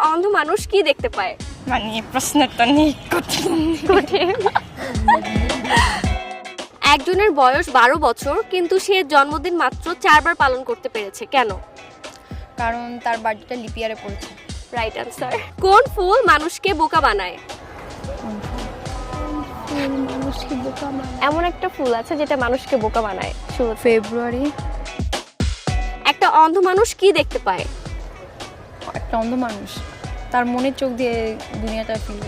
অন্ধ মানুষ কি দেখতে পায়? মানে প্রশ্নটা নেই কঠিন। একজনের বয়স 12 বছর কিন্তু সে জন্মদিন মাত্র 4 বার পালন করতে পেরেছে, কেন? কারণ তার বার্থডেটা লিপিয়ারে পড়েছে। Right answer. কোন ফুল মানুষকে বোকা বানায়? এমন একটা ফুল আছে যেটা মানুষকে বোকা বানায়। ফেব্রুয়ারি। একটা অন্ধ মানুষ কি দেখতে পায়? একটা অন্ধ মানুষ তার মনের চোখ দিয়ে দুনিয়াটা ফিল।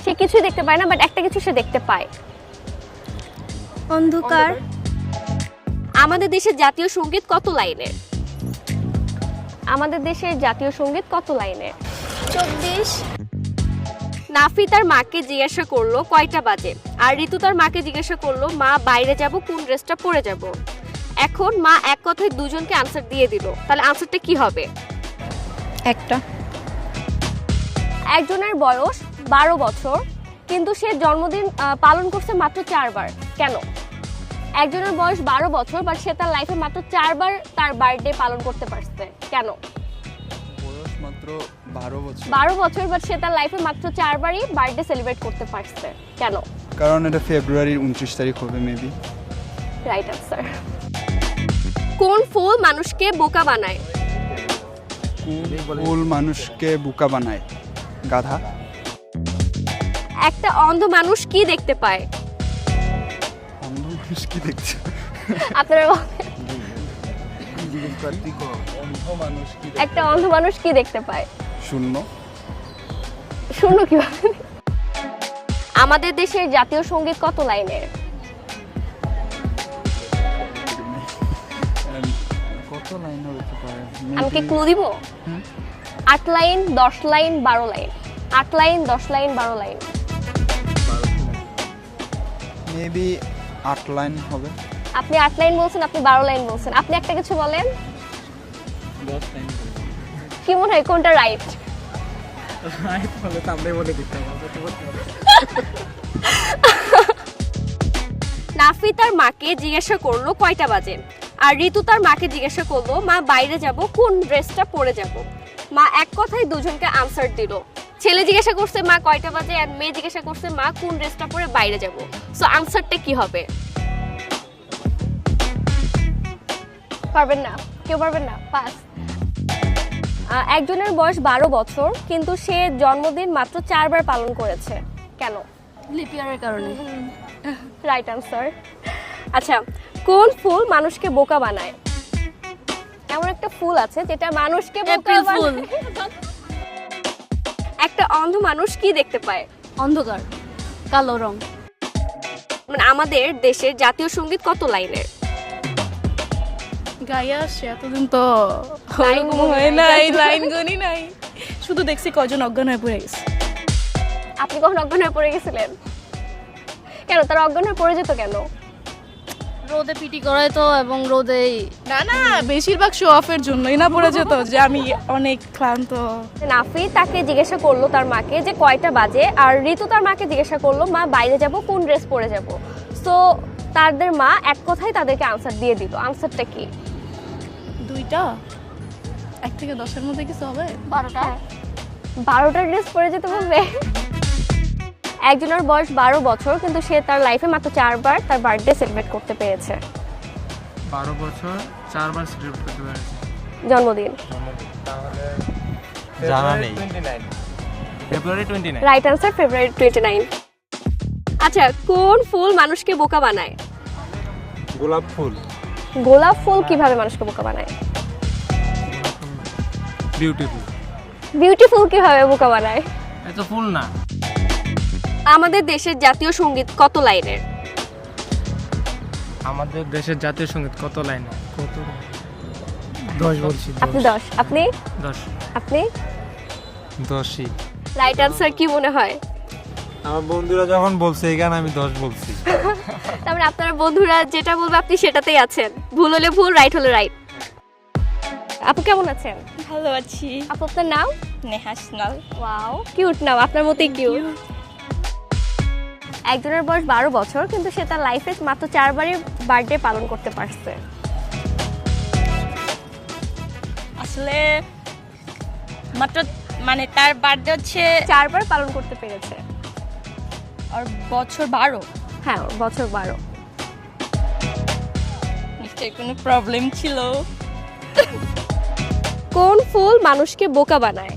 সে কিছুই দেখতে পায় না, বাট একটা কিছু সে দেখতে পায়। অন্ধকার। আমাদের দেশের জাতীয় সঙ্গীত কত লাইনের? আমাদের দেশের জাতীয় সঙ্গীত কত লাইনের? 24। নাফি তার মাকে জিজ্ঞাসা করলো কয়টা বাজে, আর ঋতু তার মাকে জিজ্ঞাসা করলো মা বাইরে যাব, কোন ড্রেসটা পরে যাব। এখন মা এক কথায় দুজনকে আনসার দিয়ে দিল, তাহলে আনসারটা কি হবে? একটা। একজনের বয়স 12 বছর কিন্তু সে জন্মদিন পালন করছে মাত্র 4 বার, কেন? একজনের বয়স 12 বছর বাট সে তার লাইফে মাত্র 4 বার তার বার্থডে পালন করতে পারছে, কেন? বয়স মাত্র 12 বছর বাট সে তার লাইফে মাত্র 4 বারই বার্থডে সেলিব্রেট করতে পারছে, কেন? কারণ এটা ফেব্রুয়ারির 29 তারিখ হবে মেবি। Right answer. কোন ফুল মানুষকে বোকা বানায়? ফুল মানুষকে বোকা বানায়? গাধা। একটা অন্ধ মানুষ কি দেখতে পায়? অন্ধ মানুষ কি দেখছে? আপনারা মানুষ কি একটা অন্ধ মানুষ কি দেখতে পায়? শূন্য। শূন্য কিভাবে? আমাদের দেশের জাতীয় সঙ্গীত কত লাইনের? কত লাইন হতে পারে? আমি কি ক্লু দিব? 8 line, 10 line, 12 line. 8 line, 10 line, 12 line. Maybe 8 line হবে। আপনি 8 লাইন বলছেন, আপনি 12 লাইন বলছেন। আপনি একটা কিছু বলেন। 10 লাইন। কি মনে হয় কোনটা রাইট? রাইট বলে তো আমরাই বলে দিতাম। নাফি তার মাকে জিজ্ঞাসা করলো কয়টা বাজে, আর ঋতু তার মাকে জিজ্ঞাসা করলো মা বাইরে যাব, কোন ড্রেসটা পরে যাব। মা এক কথায় দুজনকে আনসার দিল। ছেলে জিজ্ঞাসা করছে মা কয়টা বাজে, আর মেয়ে জিজ্ঞাসা করছে মা কোন ড্রেসটা পরে বাইরে যাব। সো আনসারটা কি হবে? পারবেন না? কেউ পারবেন না? পাস। একজনের বয়স 12 বছর কিন্তু সে জন্মদিন মাত্র 4 বার পালন করেছে, কেন? লিপিয়ারের কারণে। Right answer. আচ্ছা, কোন ফুল মানুষকে বোকা বানায়? এমন একটা ফুল আছে যেটা মানুষকে বোকা এপ্রিল ফুল। বানায়। একটা অন্ধ মানুষ কি দেখতে পায়? অন্ধকার। কালো রং। মানে আমাদের দেশের জাতীয় সঙ্গীত কত লাইনের? গায়ে আসছে এতদিন তো লাইন ওরকম গুনি হয় নাই, নাই, লাইন গুনি নাই। শুধু দেখছি কয়জন অজ্ঞান হয়ে পড়ে গেছে। আপনি কখন অজ্ঞান হয়ে পড়ে গেছিলেন? কেন তারা অজ্ঞান হয়ে পড়ে যেত কেন? রোদে পিটি করায় তো, এবং রোদেই না না, বেশিরভাগ শো অফের জন্যই না পড়ে যেত যে আমি অনেক ক্লান্ত। নাফি তাকে জিজ্ঞাসা করলো তার মাকে যে কয়টা বাজে, আর ঋতু তার মাকে জিজ্ঞাসা করলো মা বাইরে যাব, কোন ড্রেস পরে যাব। সো তাদের মা এক কথায় তাদেরকে আনসার দিয়ে দিল। আনসারটা কি? 2টা 1 থেকে 10-এর মধ্যে কিছু হবে। 12টা 12টা ড্রেস পরে যেতে বলবে? একজনের বয়স 12 বছর কিন্তু সে তার লাইফে মাত্র 4 বার তার বার্থডে সেলিব্রেট করতে পেরেছে। 12 বছর 4 বার সেলিব্রেট করতে পেরেছে জন্মদিন। জানা নেই। ফেব্রুয়ারি 29। রাইট আনসার, ফেব্রুয়ারি 29। আচ্ছা, কোন ফুল মানুষকে বোকা বানায়? গোলাপ ফুল। গোলাপ ফুল কিভাবে মানুষকে বোকা বানায়? বিউটিফুল। বিউটিফুল কিভাবে বোকা বানায়? এটা ফুল না। আমাদের দেশের জাতীয় সঙ্গীত কত লাইনের? আমাদের দেশের জাতীয় সঙ্গীত কত লাইনে? কত? 10 বলছি। আপনি 10। আপনি 10। আপনি 10ই। রাইট আনসার কি মনে হয়? আমার বন্ধুরা যখন বলছে এই গান আমি 10 বলছি। তার মানে আপনার বন্ধুরা যেটা বলবে আপনি সেটাতেই আছেন। ভুল হলে ভুল, রাইট হলে রাইট। আপু কেমন আছেন? ভালো আছি। আপু আপনার নাম? নেহা সিনাল। ওয়াও, কিউট নাম, আপনার মতোই কিউট। একজনের বয়স 12 বছর কিন্তু সে তার লাইফে মাত্র 4 বারই বার্থডে পালন করতে পারছে। আসলে মাত্র মানে তার বার্থডে হচ্ছে 4 বার পালন করতে পেরেছে। আর বছর 12। হ্যাঁ, ওর বছর 12। নিশ্চয়ই কোনো প্রবলেম ছিল। কোন ফুল মানুষকে বোকা বানায়?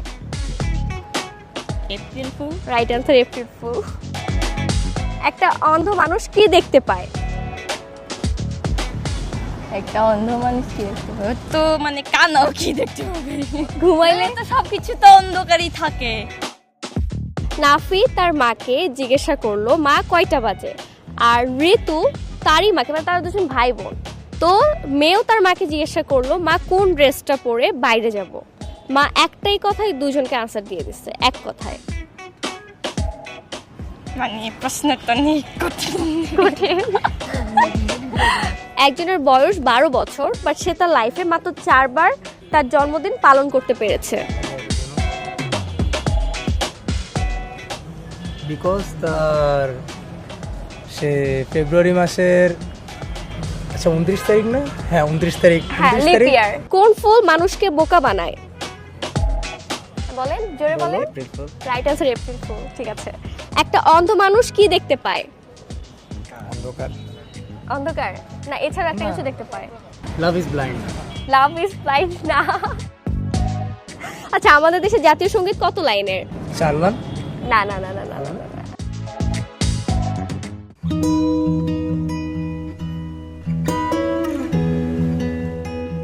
April fool. Right answer April fool. একটা অন্ধ মানুষ কি দেখতে পায়? একটা অন্ধ মানুষ কি দেখতে পাবে? তো মানে কানাও কি দেখতে পাবে? ঘুমাইলে তো সবকিছু তো অন্ধকারই থাকে। নাফি তার মাকে জিজ্ঞাসা করলো মা কয়টা বাজে, আর ঋতু তারই মাকে, মানে তারা দুজন ভাই বোন, তো মেয়েও তার মাকে জিজ্ঞাসা করলো মা কোন ড্রেসটা পরে বাইরে যাব। মা একটাই কথায় দুজনকে আনসার দিয়ে দিচ্ছে, এক কথায়। মানে প্রশ্নটা নেই কঠিন। একজনের বয়স 12 বছর, বাট সে তার লাইফে মাত্র 4 বার তার জন্মদিন পালন করতে পেরেছে। বিকজ তার সে ফেব্রুয়ারি মাসের আচ্ছা 29 তারিখ না? হ্যাঁ 29 তারিখ। হ্যাঁ, 29 লিপ তারিখ। ইয়ার। কোন ফুল মানুষকে বোকা বানায়? বলেন, জোরে বলেন। Right answer April fool. ঠিক আছে। একটা অন্ধ মানুষ কি দেখতে পায়? অন্ধকার। অন্ধকার না, এছাড়া একটা কিছু দেখতে পায়। Love is blind. Love is blind না। আচ্ছা, আমাদের দেশে জাতীয় সঙ্গীত কত লাইনের? 4 লাইন। না না না না না না, না।